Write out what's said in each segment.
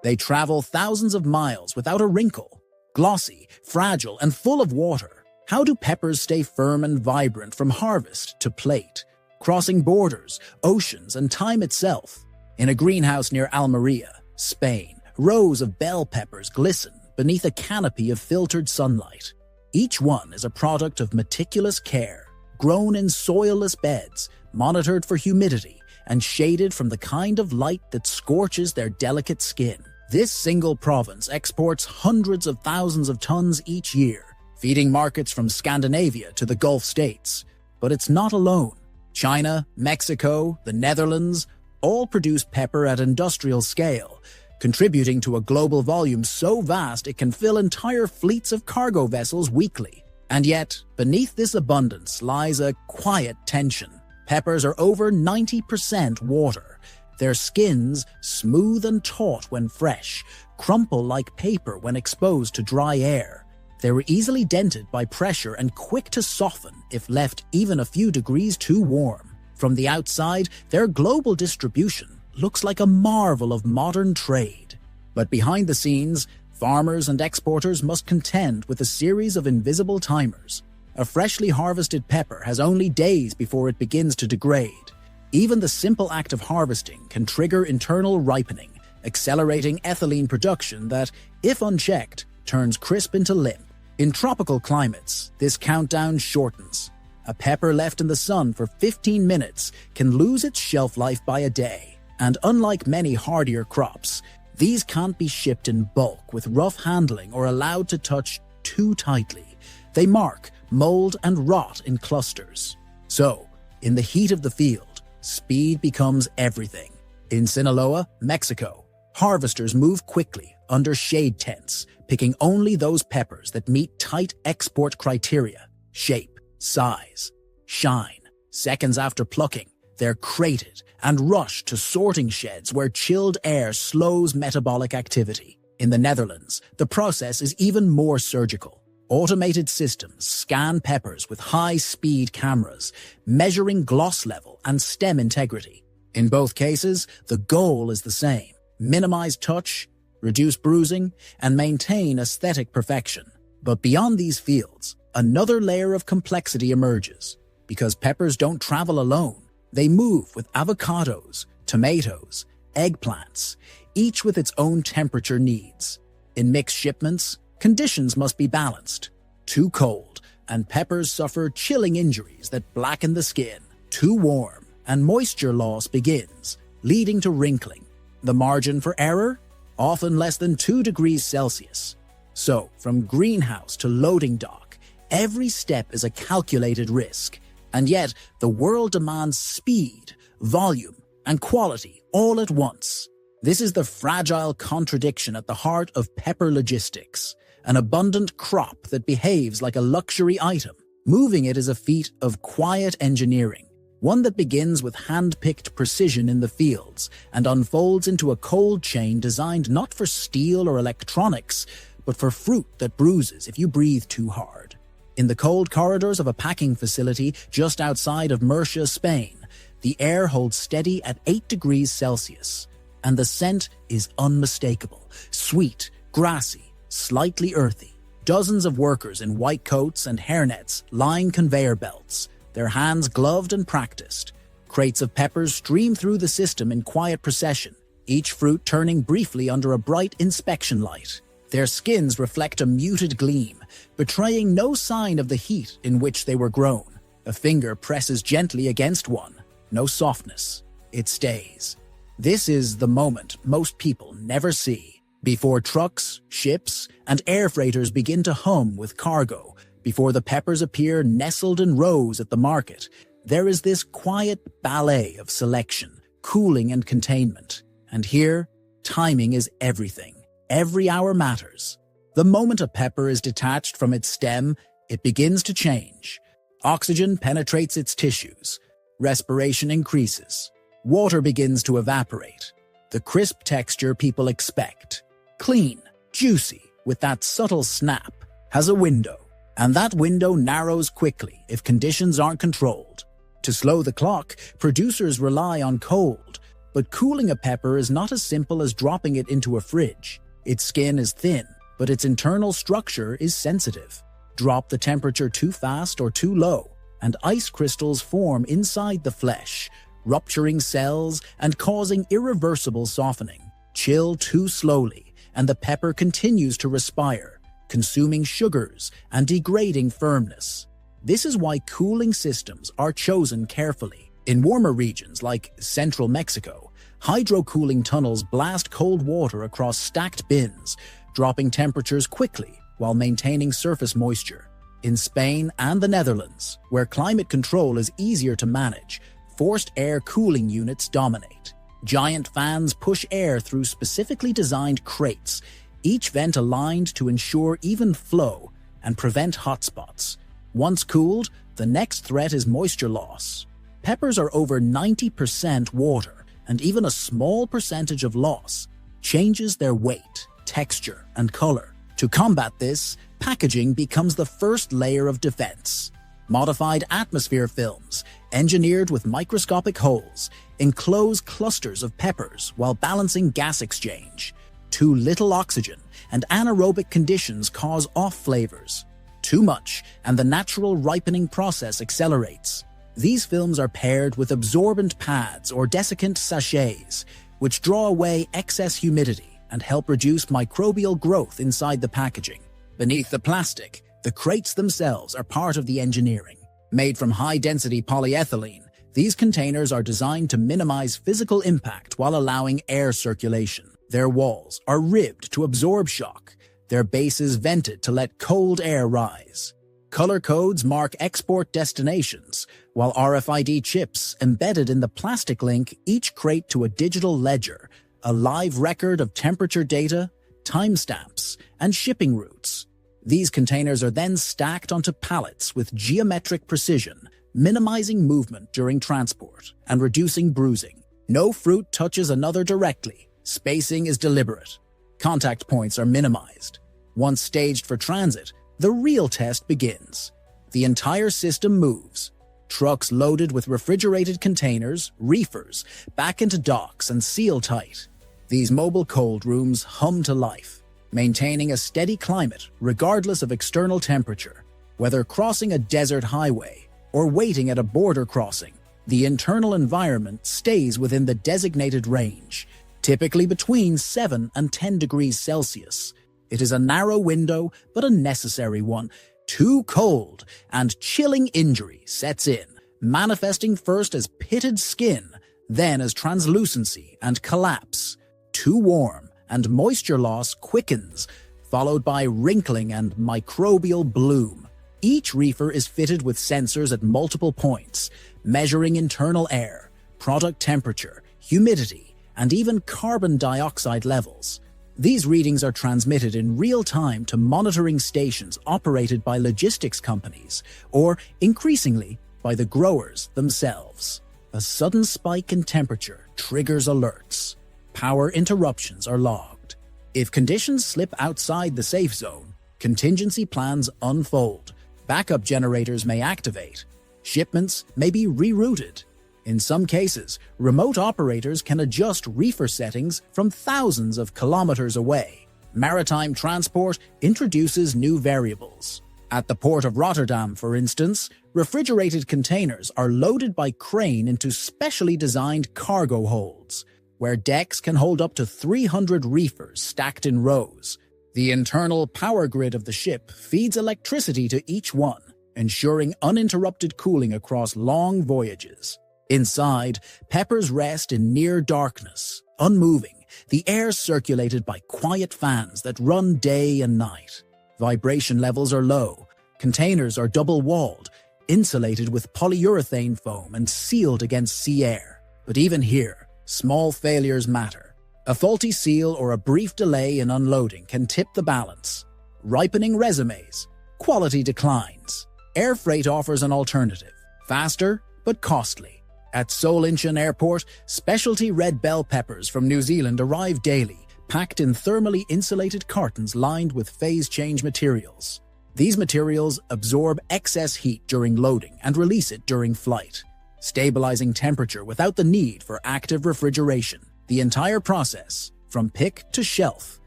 They travel thousands of miles without a wrinkle. Glossy, fragile, and full of water. How do peppers stay firm and vibrant from harvest to plate, crossing borders, oceans, and time itself? In a greenhouse near Almeria, Spain, rows of bell peppers glisten beneath a canopy of filtered sunlight. Each one is a product of meticulous care, grown in soilless beds, monitored for humidity, and shaded from the kind of light that scorches their delicate skin. This single province exports hundreds of thousands of tons each year, feeding markets from Scandinavia to the Gulf states. But it's not alone. China, Mexico, the Netherlands all produce pepper at industrial scale, contributing to a global volume so vast it can fill entire fleets of cargo vessels weekly. And yet, beneath this abundance lies a quiet tension. Peppers are over 90% water. Their skins, smooth and taut when fresh, crumple like paper when exposed to dry air. They're easily dented by pressure and quick to soften if left even a few degrees too warm. From the outside, their global distribution looks like a marvel of modern trade. But behind the scenes, farmers and exporters must contend with a series of invisible timers. A freshly harvested pepper has only days before it begins to degrade. Even the simple act of harvesting can trigger internal ripening, accelerating ethylene production that, if unchecked, turns crisp into limp. In tropical climates, this countdown shortens. A pepper left in the sun for 15 minutes can lose its shelf life by a day. And unlike many hardier crops, these can't be shipped in bulk with rough handling or allowed to touch too tightly. They mark, mold, and rot in clusters. So, in the heat of the field, speed becomes everything. In Sinaloa, Mexico, harvesters move quickly under shade tents, picking only those peppers that meet tight export criteria: shape, size, shine. Seconds after plucking, they're crated and rushed to sorting sheds where chilled air slows metabolic activity. In the Netherlands, the process is even more surgical. Automated systems scan peppers with high-speed cameras, measuring gloss level and stem integrity. In both cases, the goal is the same: minimize touch, reduce bruising, and maintain aesthetic perfection. But beyond these fields, another layer of complexity emerges. Because peppers don't travel alone, they move with avocados, tomatoes, eggplants, each with its own temperature needs. In mixed shipments, conditions must be balanced. Too cold, and peppers suffer chilling injuries that blacken the skin. Too warm, and moisture loss begins, leading to wrinkling. The margin for error? Often less than 2 degrees Celsius. So, from greenhouse to loading dock, every step is a calculated risk. And yet, the world demands speed, volume, and quality all at once. This is the fragile contradiction at the heart of pepper logistics, an abundant crop that behaves like a luxury item. Moving it is a feat of quiet engineering, one that begins with hand-picked precision in the fields and unfolds into a cold chain designed not for steel or electronics, but for fruit that bruises if you breathe too hard. In the cold corridors of a packing facility just outside of Murcia, Spain, the air holds steady at 8 degrees Celsius, and the scent is unmistakable, sweet, grassy, slightly earthy. Dozens of workers in white coats and hairnets line conveyor belts, their hands gloved and practiced. Crates of peppers stream through the system in quiet procession, each fruit turning briefly under a bright inspection light. Their skins reflect a muted gleam, betraying no sign of the heat in which they were grown. A finger presses gently against one. No softness. It stays. This is the moment most people never see. Before trucks, ships, and air freighters begin to hum with cargo, before the peppers appear nestled in rows at the market, there is this quiet ballet of selection, cooling, and containment. And here, timing is everything. Every hour matters. The moment a pepper is detached from its stem, it begins to change. Oxygen penetrates its tissues. Respiration increases. Water begins to evaporate. The crisp texture people expect, clean, juicy, with that subtle snap, has a window. And that window narrows quickly if conditions aren't controlled. To slow the clock, producers rely on cold, But cooling a pepper is not as simple as dropping it into a fridge. Its skin is thin, but its internal structure is sensitive. Drop the temperature too fast or too low, and ice crystals form inside the flesh, rupturing cells and causing irreversible softening. Chill too slowly, and the pepper continues to respire, consuming sugars and degrading firmness. This is why cooling systems are chosen carefully. In warmer regions like central Mexico, hydro-cooling tunnels blast cold water across stacked bins, dropping temperatures quickly while maintaining surface moisture. In Spain and the Netherlands, where climate control is easier to manage, forced air cooling units dominate. Giant fans push air through specifically designed crates, each vent aligned to ensure even flow and prevent hotspots. Once cooled, the next threat is moisture loss. Peppers are over 90% water, and even a small percentage of loss changes their weight, texture, and color. To combat this, packaging becomes the first layer of defense. Modified atmosphere films, engineered with microscopic holes, enclose clusters of peppers while balancing gas exchange. Too little oxygen and anaerobic conditions cause off flavors. Too much, and the natural ripening process accelerates. These films are paired with absorbent pads or desiccant sachets, which draw away excess humidity and help reduce microbial growth inside the packaging. Beneath the plastic, the crates themselves are part of the engineering. Made from high-density polyethylene, these containers are designed to minimize physical impact while allowing air circulation. Their walls are ribbed to absorb shock, their bases vented to let cold air rise. Color codes mark export destinations, while RFID chips embedded in the plastic link each crate to a digital ledger, a live record of temperature data, timestamps, and shipping routes. These containers are then stacked onto pallets with geometric precision, minimizing movement during transport and reducing bruising. No fruit touches another directly. Spacing is deliberate. Contact points are minimized. Once staged for transit, the real test begins. The entire system moves. Trucks loaded with refrigerated containers, reefers, back into docks and seal tight. These mobile cold rooms hum to life, maintaining a steady climate regardless of external temperature. Whether crossing a desert highway or waiting at a border crossing, the internal environment stays within the designated range, typically between 7 and 10 degrees Celsius. It is a narrow window, but a necessary one. Too cold, and chilling injury sets in, manifesting first as pitted skin, then as translucency and collapse. Too warm, and moisture loss quickens, followed by wrinkling and microbial bloom. Each reefer is fitted with sensors at multiple points, measuring internal air, product temperature, humidity, and even carbon dioxide levels. These readings are transmitted in real time to monitoring stations operated by logistics companies, or, increasingly, by the growers themselves. A sudden spike in temperature triggers alerts. Power interruptions are logged. If conditions slip outside the safe zone, contingency plans unfold. Backup generators may activate. Shipments may be rerouted. In some cases, remote operators can adjust reefer settings from thousands of kilometers away. Maritime transport introduces new variables. At the port of Rotterdam, for instance, refrigerated containers are loaded by crane into specially designed cargo holds, where decks can hold up to 300 reefers stacked in rows. The internal power grid of the ship feeds electricity to each one, ensuring uninterrupted cooling across long voyages. Inside, peppers rest in near darkness, unmoving, the air circulated by quiet fans that run day and night. Vibration levels are low, containers are double-walled, insulated with polyurethane foam and sealed against sea air. But even here, small failures matter. A faulty seal or a brief delay in unloading can tip the balance. Ripening resumes, quality declines. Air freight offers an alternative, faster but costly. At Seoul Incheon Airport, specialty red bell peppers from New Zealand arrive daily, packed in thermally insulated cartons lined with phase change materials. These materials absorb excess heat during loading and release it during flight. stabilizing temperature without the need for active refrigeration. The entire process, from pick to shelf,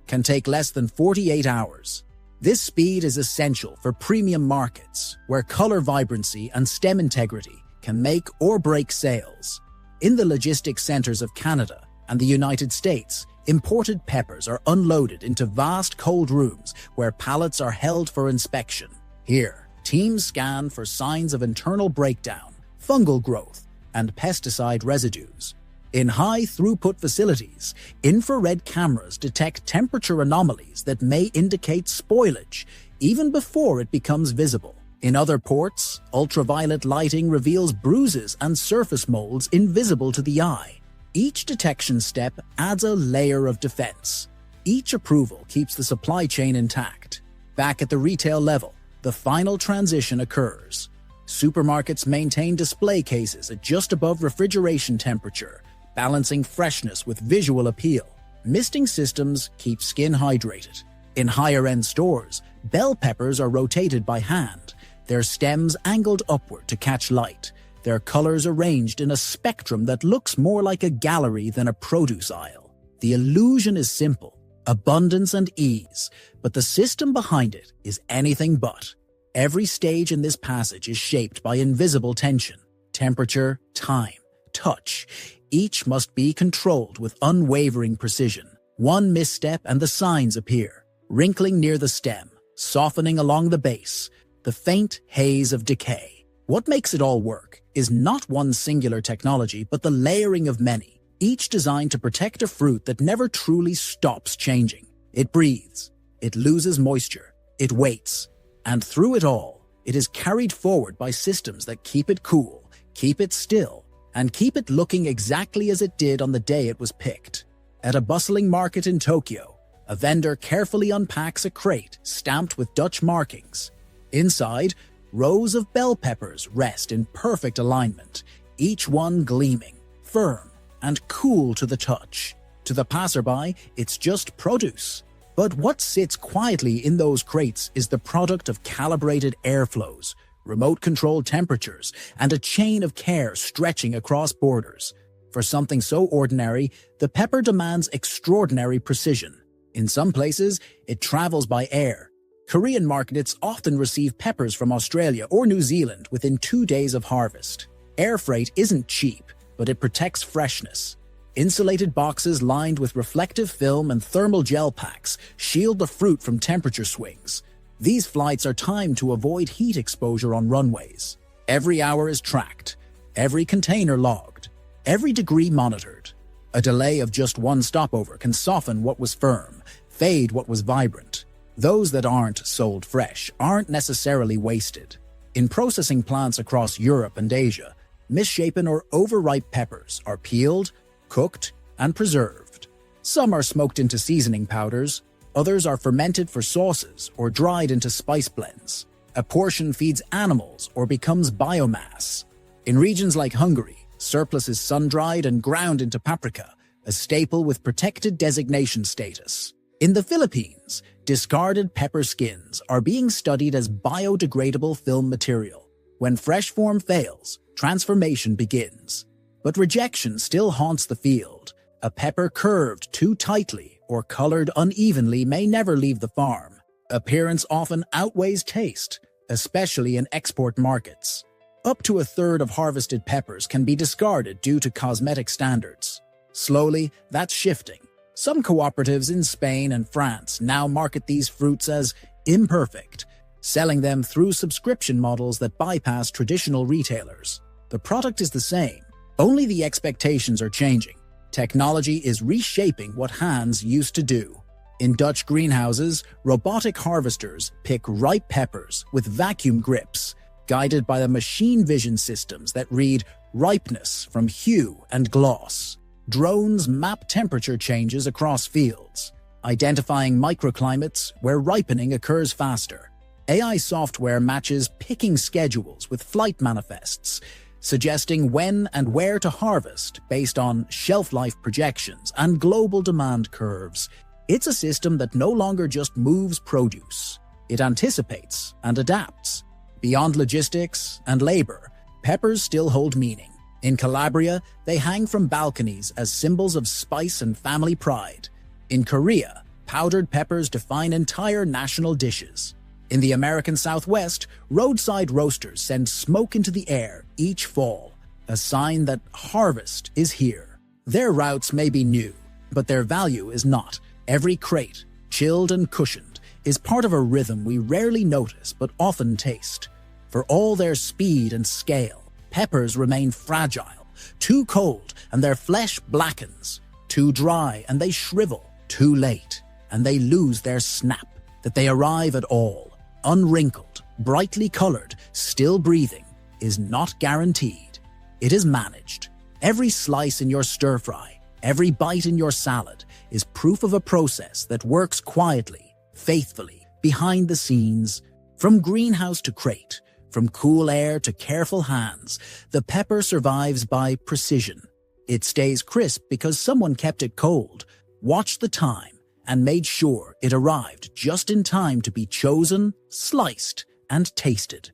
can take less than 48 hours. This speed is essential for premium markets, where color vibrancy and stem integrity can make or break sales. In the logistics centers of Canada and the United States, imported peppers are unloaded into vast cold rooms where pallets are held for inspection. Here, teams scan for signs of internal breakdown, fungal growth, and pesticide residues. In high-throughput facilities, infrared cameras detect temperature anomalies that may indicate spoilage, even before it becomes visible. In other ports, ultraviolet lighting reveals bruises and surface molds invisible to the eye. Each detection step adds a layer of defense. Each approval keeps the supply chain intact. Back at the retail level, the final transition occurs. Supermarkets maintain display cases at just above refrigeration temperature, balancing freshness with visual appeal. Misting systems keep skin hydrated. In higher-end stores, bell peppers are rotated by hand, their stems angled upward to catch light, their colors arranged in a spectrum that looks more like a gallery than a produce aisle. The illusion is simple, abundance and ease, but the system behind it is anything but. Every stage in this passage is shaped by invisible tension, temperature, time, touch. Each must be controlled with unwavering precision. One misstep and the signs appear, wrinkling near the stem, softening along the base, the faint haze of decay. What makes it all work is not one singular technology, but the layering of many, each designed to protect a fruit that never truly stops changing. It breathes, it loses moisture, it waits, and through it all, it is carried forward by systems that keep it cool, keep it still, and keep it looking exactly as it did on the day it was picked. At a bustling market in Tokyo, a vendor carefully unpacks a crate stamped with Dutch markings. Inside, rows of bell peppers rest in perfect alignment, each one gleaming, firm, and cool to the touch. To the passerby, it's just produce. But what sits quietly in those crates is the product of calibrated airflows, remote-controlled temperatures, and a chain of care stretching across borders. For something so ordinary, the pepper demands extraordinary precision. In some places, it travels by air. Korean markets often receive peppers from Australia or New Zealand within 2 days of harvest. Air freight isn't cheap, but it protects freshness. Insulated boxes lined with reflective film and thermal gel packs shield the fruit from temperature swings. These flights are timed to avoid heat exposure on runways. Every hour is tracked, every container logged, every degree monitored. A delay of just one stopover can soften what was firm, fade what was vibrant. Those that aren't sold fresh aren't necessarily wasted. In processing plants across Europe and Asia, misshapen or overripe peppers are peeled, cooked, and preserved. Some are smoked into seasoning powders, others are fermented for sauces or dried into spice blends. A portion feeds animals or becomes biomass. In regions like Hungary, surplus is sun-dried and ground into paprika, a staple with protected designation status. In the Philippines, discarded pepper skins are being studied as biodegradable film material. When fresh form fails, transformation begins. But rejection still haunts the field. A pepper curved too tightly or colored unevenly may never leave the farm. Appearance often outweighs taste, especially in export markets. Up to a third of harvested peppers can be discarded due to cosmetic standards. Slowly, that's shifting. Some cooperatives in Spain and France now market these fruits as imperfect, selling them through subscription models that bypass traditional retailers. The product is the same, only the expectations are changing. Technology is reshaping what hands used to do. In Dutch greenhouses, robotic harvesters pick ripe peppers with vacuum grips, guided by the machine vision systems that read ripeness from hue and gloss. Drones map temperature changes across fields, identifying microclimates where ripening occurs faster. AI software matches picking schedules with flight manifests, suggesting when and where to harvest based on shelf life projections and global demand curves. It's a system that no longer just moves produce. It anticipates and adapts. Beyond logistics and labor, peppers still hold meaning. In Calabria, they hang from balconies as symbols of spice and family pride. In Korea, powdered peppers define entire national dishes. In the American Southwest, roadside roasters send smoke into the air each fall, a sign that harvest is here. Their routes may be new, but their value is not. Every crate, chilled and cushioned, is part of a rhythm we rarely notice but often taste. For all their speed and scale, peppers remain fragile. Too cold and their flesh blackens. Too dry and they shrivel. Too late and they lose their snap. That they arrive at all, unwrinkled, brightly colored, still breathing, is not guaranteed. It is managed. Every slice in your stir-fry, every bite in your salad is proof of a process that works quietly, faithfully, behind the scenes. From greenhouse to crate, from cool air to careful hands, the pepper survives by precision. It stays crisp because someone kept it cold, watched the time, and made sure it arrived just in time to be chosen, sliced, and tasted.